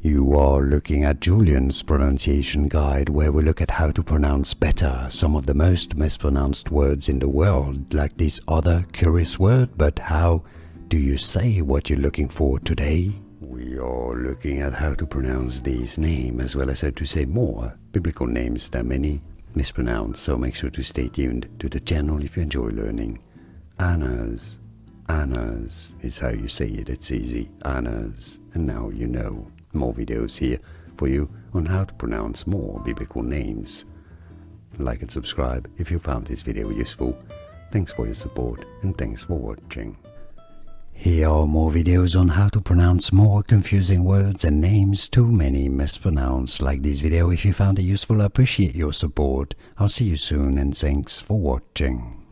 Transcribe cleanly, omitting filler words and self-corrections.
You are looking at Julian's pronunciation guide, where we look at how to pronounce better some of the most mispronounced words in the world, like this other curious word. But how do you say what you're looking for today? We are looking at how to pronounce these names, as well as how to say more biblical names that many mispronounce, so make sure to stay tuned to the channel if you enjoy learning. Annas. Annas is how you say it, it's easy. Annas. And now you know. More videos here for you on how to pronounce more biblical names. Like and subscribe if you found this video useful. Thanks for your support and thanks for watching. Here are more videos on how to pronounce more confusing words and names too many mispronounced. Like this video if you found it useful. I appreciate your support. I'll see you soon and thanks for watching.